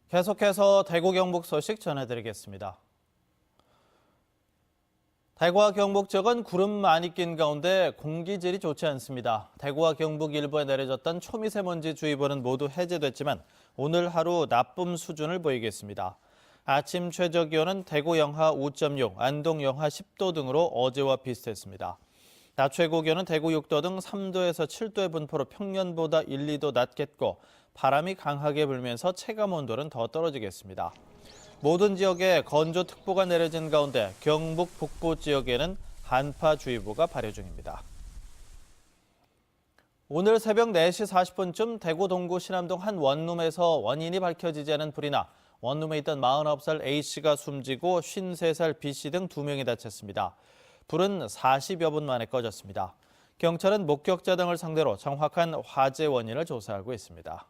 계속해서 대구 경북 소식 전해드리겠습니다. 대구와 경북 지역은 구름 많이 낀 가운데 공기질이 좋지 않습니다. 대구와 경북 일부에 내려졌던 초미세먼지주의보는 모두 해제됐지만 오늘 하루 나쁨 수준을 보이겠습니다. 아침 최저기온은 대구 영하 5.6, 안동 영하 10도 등으로 어제와 비슷했습니다. 낮 최고기온은 대구 6도 등 3도에서 7도의 분포로 평년보다 1, 2도 낮겠고 바람이 강하게 불면서 체감온도는 더 떨어지겠습니다. 모든 지역에 건조특보가 내려진 가운데 경북 북부 지역에는 한파주의보가 발효 중입니다. 오늘 새벽 4시 40분쯤 대구 동구 신암동 한 원룸에서 원인이 밝혀지지 않은 불이 나 원룸에 있던 49살 A씨가 숨지고 53살 B씨 등 2명이 다쳤습니다. 불은 40여 분 만에 꺼졌습니다. 경찰은 목격자 등을 상대로 정확한 화재 원인을 조사하고 있습니다.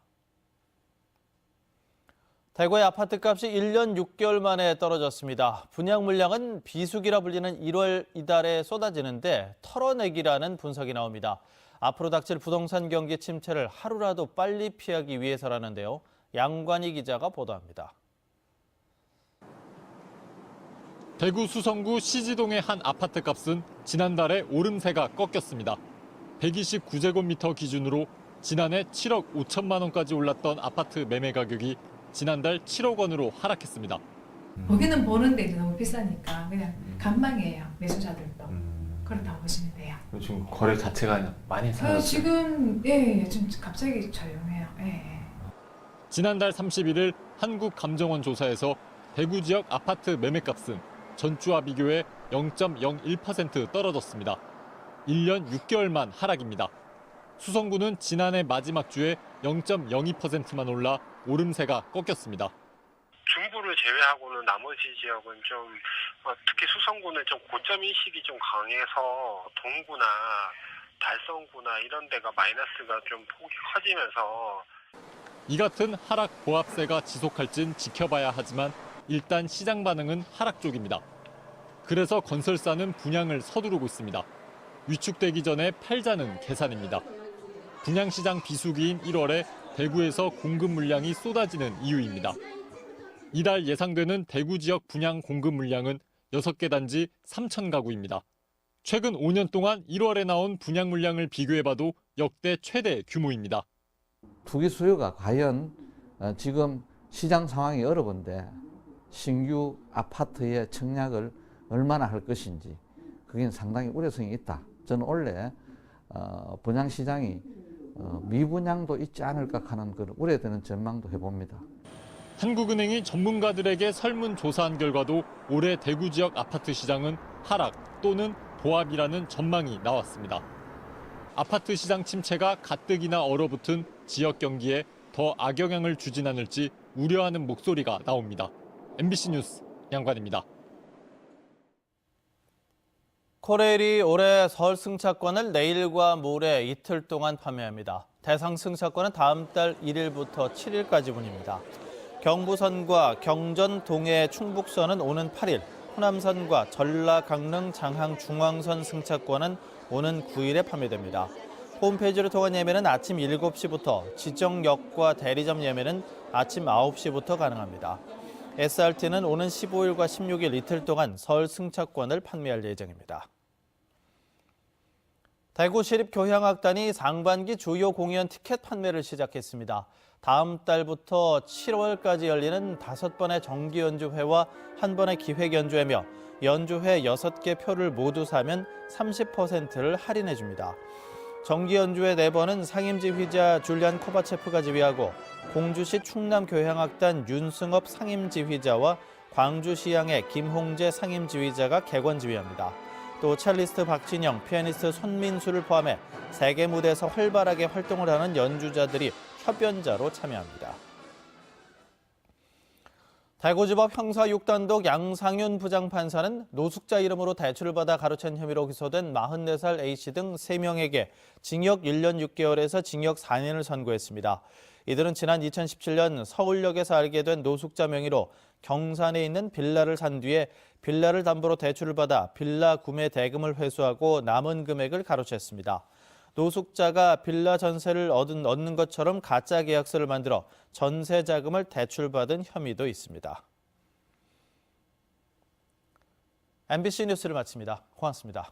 대구의 아파트값이 1년 6개월 만에 떨어졌습니다. 분양 물량은 비수기라 불리는 1월 이달에 쏟아지는데 털어내기라는 분석이 나옵니다. 앞으로 닥칠 부동산 경기 침체를 하루라도 빨리 피하기 위해서라는데요. 양관희 기자가 보도합니다. 대구 수성구 시지동의 한 아파트값은 지난달에 오름세가 꺾였습니다. 129제곱미터 기준으로 지난해 7억 5천만 원까지 올랐던 아파트 매매 가격이 지난달 7억 원으로 하락했습니다. 보기는 보는데 이제 너무 비싸니까 그냥 간망이에요. 매수자들도. 그렇다고 보시면 돼요. 지금 거래 자체가 많이 사라졌어요. 지금 좀 갑자기 조용해요. 지난달 31일 한국감정원 조사에서 대구 지역 아파트 매매값은 전주와 비교해 0.01% 떨어졌습니다. 1년 6개월만 하락입니다. 수성구는 지난해 마지막 주에 0.02%만 올라 오름세가 꺾였습니다. 중부를 제외하고는 나머지 지역은 좀 특히 수성구는 좀 고점 인식이 좀 강해서 동구나 달성구나 이런 데가 마이너스가 좀 폭이 커지면서 이 같은 하락 보합세가 지속할진 지켜봐야 하지만 일단 시장 반응은 하락 쪽입니다. 그래서 건설사는 분양을 서두르고 있습니다. 위축되기 전에 팔자는 계산입니다. 분양시장 비수기인 1월에 대구에서 공급 물량이 쏟아지는 이유입니다. 이달 예상되는 대구 지역 분양 공급 물량은 6개 단지 3천 가구입니다. 최근 5년 동안 1월에 나온 분양 물량을 비교해봐도 역대 최대 규모입니다. 투기 수요가 과연 지금 시장 상황이 어려운데 신규 아파트의 청약을 얼마나 할 것인지 그게 상당히 우려성이 있다. 저는 원래 분양시장이 미분양도 있지 않을까 하는 그런 우려되는 전망도 해봅니다. 한국은행이 전문가들에게 설문조사한 결과도 올해 대구 지역 아파트 시장은 하락 또는 보합이라는 전망이 나왔습니다. 아파트 시장 침체가 가뜩이나 얼어붙은 지역 경기에 더 악영향을 주진 않을지 우려하는 목소리가 나옵니다. MBC 뉴스 양관입니다. 코레일이 올해 설 승차권을 내일과 모레 이틀 동안 판매합니다. 대상 승차권은 다음 달 1일부터 7일까지분입니다. 경부선과 경전, 동해, 충북선은 오는 8일, 호남선과 전라, 강릉, 장항, 중앙선 승차권은 오는 9일에 판매됩니다. 홈페이지를 통한 예매는 아침 7시부터, 지정역과 대리점 예매는 아침 9시부터 가능합니다. SRT는 오는 15일과 16일 이틀 동안 설 승차권을 판매할 예정입니다. 대구시립교향악단이 상반기 주요 공연 티켓 판매를 시작했습니다. 다음 달부터 7월까지 열리는 5번의 정기 연주회와 1번의 기획 연주회며 연주회 6개 표를 모두 사면 30%를 할인해 줍니다. 정기 연주회 4번은 상임지휘자 줄리안 코바체프가 지휘하고 공주시 충남교향악단 윤승업 상임지휘자와 광주시향의 김홍재 상임지휘자가 객원 지휘합니다. 또 첼리스트 박진영, 피아니스트 손민수를 포함해 세계 무대에서 활발하게 활동을 하는 연주자들이 협연자로 참여합니다. 대구지법 형사 6단독 양상윤 부장판사는 노숙자 이름으로 대출을 받아 가로챈 혐의로 기소된 44살 A씨 등 3명에게 징역 1년 6개월에서 징역 4년을 선고했습니다. 이들은 지난 2017년 서울역에서 알게 된 노숙자 명의로 경산에 있는 빌라를 산 뒤에 빌라를 담보로 대출을 받아 빌라 구매 대금을 회수하고 남은 금액을 가로챘습니다. 노숙자가 빌라 전세를 얻는 것처럼 가짜 계약서를 만들어 전세 자금을 대출받은 혐의도 있습니다. MBC 뉴스를 마칩니다. 고맙습니다.